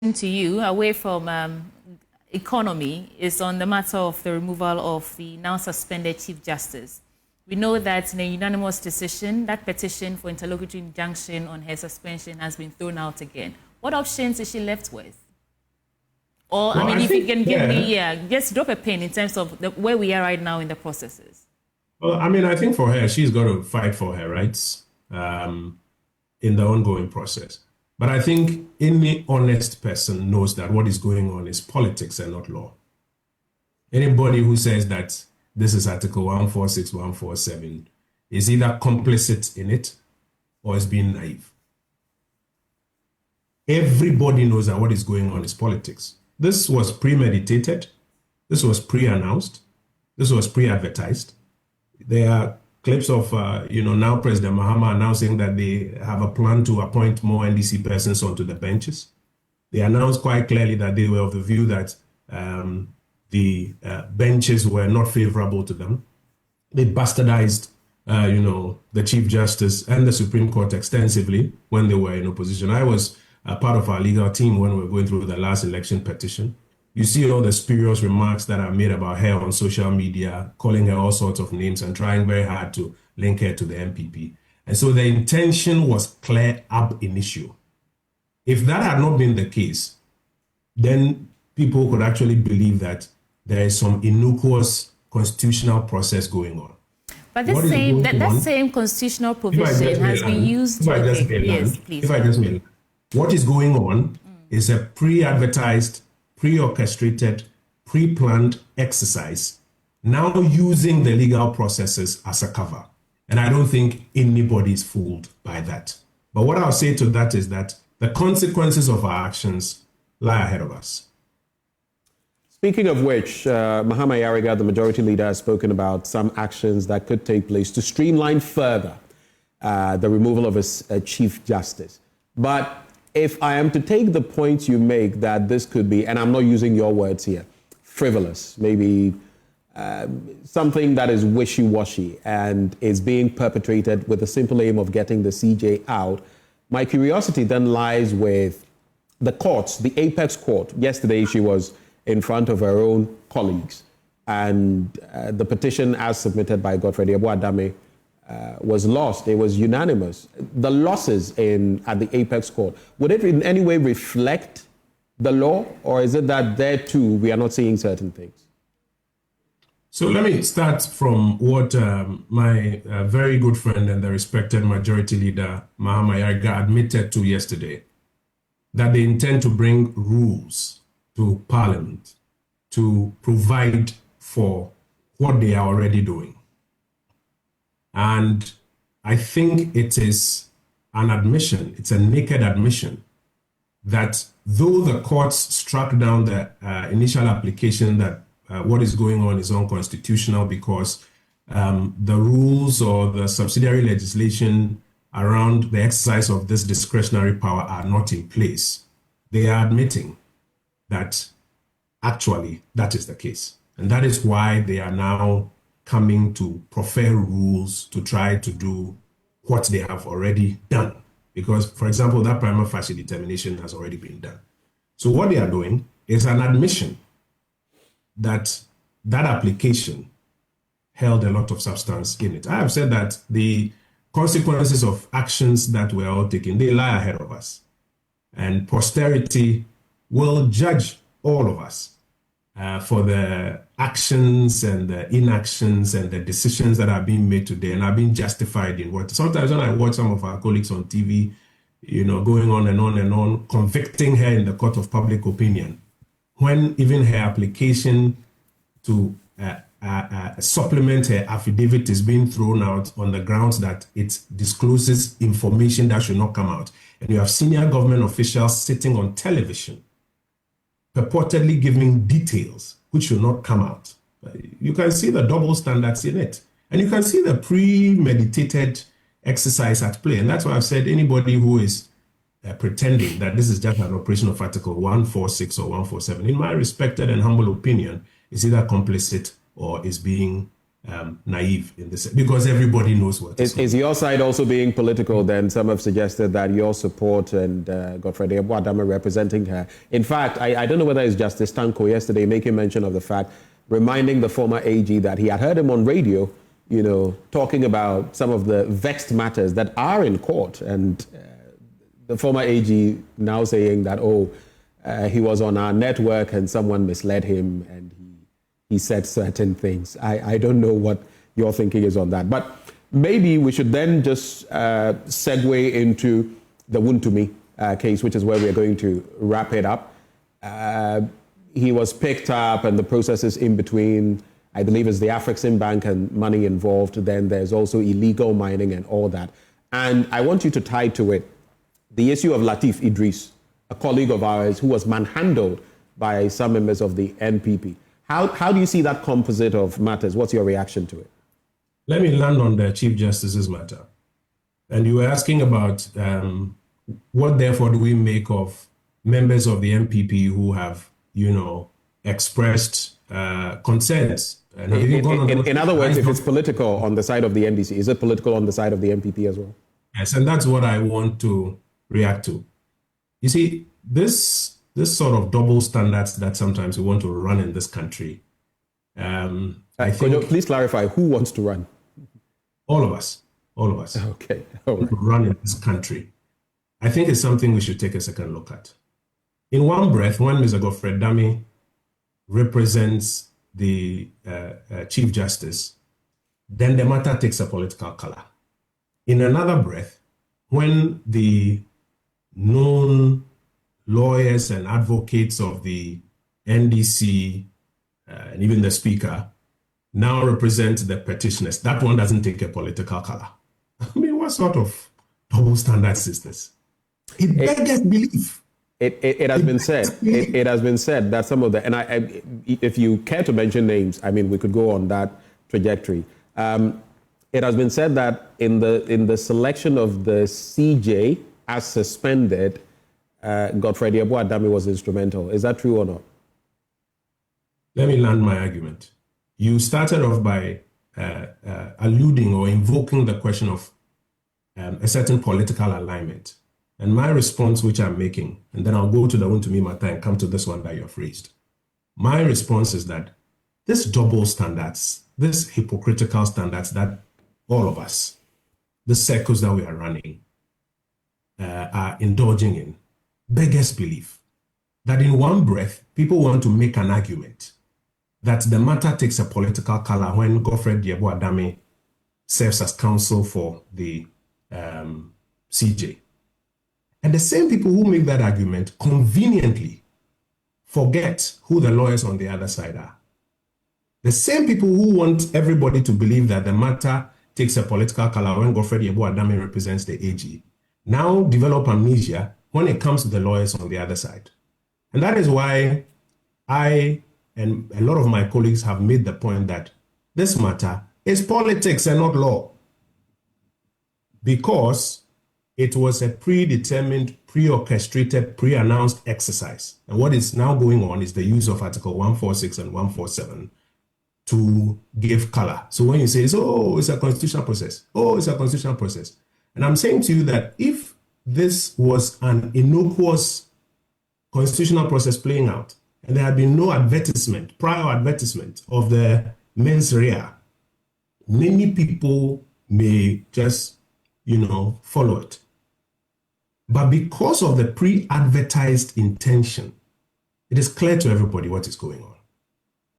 to you, away from economy, is on the matter of the removal of the now suspended Chief Justice. We know that in a unanimous decision, that petition for interlocutory injunction on her suspension has been thrown out again. What options is she left with? Or, well, I mean, if you can give me, just drop a pin in terms of where we are right now in the processes. Well, I mean, I think for her, she's got to fight for her rights in the ongoing process. But I think any honest person knows that what is going on is politics and not law. Anybody who says that this is Article 146, 147 is either complicit in it or is being naive. Everybody knows that what is going on is politics. This was premeditated. This was pre-announced. This was pre-advertised. There are clips of, now President Mahama announcing that they have a plan to appoint more NDC persons onto the benches. They announced quite clearly that they were of the view that the benches were not favorable to them. They bastardized, the Chief Justice and the Supreme Court extensively when they were in opposition. I was part of our legal team when we were going through the last election petition. You see all the spurious remarks that are made about her on social media, calling her all sorts of names and trying very hard to link her to the MPP. And so the intention was clear ab initio. If that had not been the case, then people could actually believe that there is some innocuous constitutional process going on. But that same constitutional provision has been used. What is going on is a pre-advertised, pre-orchestrated, pre-planned exercise, now using the legal processes as a cover. And I don't think anybody is fooled by that. But what I'll say to that is that the consequences of our actions lie ahead of us. Speaking of which, Mahama Yariga, the majority leader, has spoken about some actions that could take place to streamline further the removal of a Chief Justice. But if I am to take the point you make that this could be, and I'm not using your words here, frivolous, maybe something that is wishy-washy and is being perpetrated with the simple aim of getting the CJ out, my curiosity then lies with the courts, the apex court. Yesterday she was in front of her own colleagues, and the petition as submitted by Godfrey Adame was lost. It was unanimous. The losses at the apex court, would it in any way reflect the law, or is it that there too we are not seeing certain things? So let me start from what my very good friend and the respected majority leader Mahama Yariga admitted to yesterday, that they intend to bring rules to Parliament to provide for what they are already doing. And I think it is an admission, it's a naked admission, that though the courts struck down the initial application that what is going on is unconstitutional because the rules or the subsidiary legislation around the exercise of this discretionary power are not in place, they are admitting that actually that is the case. And that is why they are now coming to prefer rules to try to do what they have already done. Because, for example, that prima facie determination has already been done. So what they are doing is an admission that that application held a lot of substance in it. I have said that the consequences of actions that we are all taking, they lie ahead of us. And posterity will judge all of us for the actions and the inactions and the decisions that are being made today and are being justified in what. Sometimes when I watch some of our colleagues on TV, going on and on and on, convicting her in the court of public opinion, when even her application to supplement her affidavit is being thrown out on the grounds that it discloses information that should not come out. And you have senior government officials sitting on television purportedly giving details which should not come out. You can see the double standards in it. And you can see the premeditated exercise at play. And that's why I've said anybody who is pretending that this is just an operation of Article 146 or 147, in my respected and humble opinion, is either complicit or is being naive in this, because everybody knows what is your side also being political then? Some have suggested that your support and Godfrey Adama representing her. In fact, I don't know whether it's Justice Tanko yesterday making mention of the fact, reminding the former AG that he had heard him on radio, you know, talking about some of the vexed matters that are in court, and the former AG now saying that, he was on our network and someone misled him and he said certain things. I don't know what your thinking is on that. But maybe we should then just segue into the Wontumi case, which is where we're going to wrap it up. He was picked up and the processes in between, I believe it's the Afrexim Bank and money involved. Then there's also illegal mining and all that. And I want you to tie to it the issue of Latif Idris, a colleague of ours who was manhandled by some members of the NPP. How do you see that composite of matters? What's your reaction to it? Let me land on the Chief Justice's matter. And you were asking about what therefore do we make of members of the NPP who have, you know, expressed concerns. And in other words, if it's political on the side of the NDC, is it political on the side of the NPP as well? Yes, and that's what I want to react to. You see, this sort of double standards that sometimes we want to run in this country. Could you please clarify who wants to run? All of us. Okay. All right. Run in this country. I think it's something we should take a second look at. In one breath, when Mr. Godfrey Dami represents the Chief Justice, then the matter takes a political color. In another breath, when the known lawyers and advocates of the NDC and even the Speaker now represent the petitioners, that one doesn't take a political color. I mean, what sort of double standards is this? It beggars belief. It has been said. It has been said that some of the, and I, if you care to mention names, I mean, we could go on that trajectory. It has been said that in the selection of the CJ as suspended, Godfrey Adami was instrumental. Is that true or not? Let me land my argument. You started off by alluding or invoking the question of a certain political alignment. And my response, which I'm making, and then I'll go to the Wontumi matter and come to this one that you've raised. My response is that this double standards, this hypocritical standards that all of us, the circles that we are running, are indulging in, beggars belief that in one breath, people want to make an argument that the matter takes a political color when Godfrey Adami serves as counsel for the CJ. And the same people who make that argument conveniently forget who the lawyers on the other side are. The same people who want everybody to believe that the matter takes a political color when Godfrey Adami represents the AG now develop amnesia when it comes to the lawyers on the other side. And that is why I and a lot of my colleagues have made the point that this matter is politics and not law. Because it was a predetermined, pre-orchestrated, pre-announced exercise. And what is now going on is the use of Article 146 and 147 to give color. So when you say, it's a constitutional process. It's a constitutional process. And I'm saying to you that if this was an innocuous constitutional process playing out, and there had been no advertisement, prior advertisement of the mens rea, many people may just, follow it. But because of the pre-advertised intention, it is clear to everybody what is going on.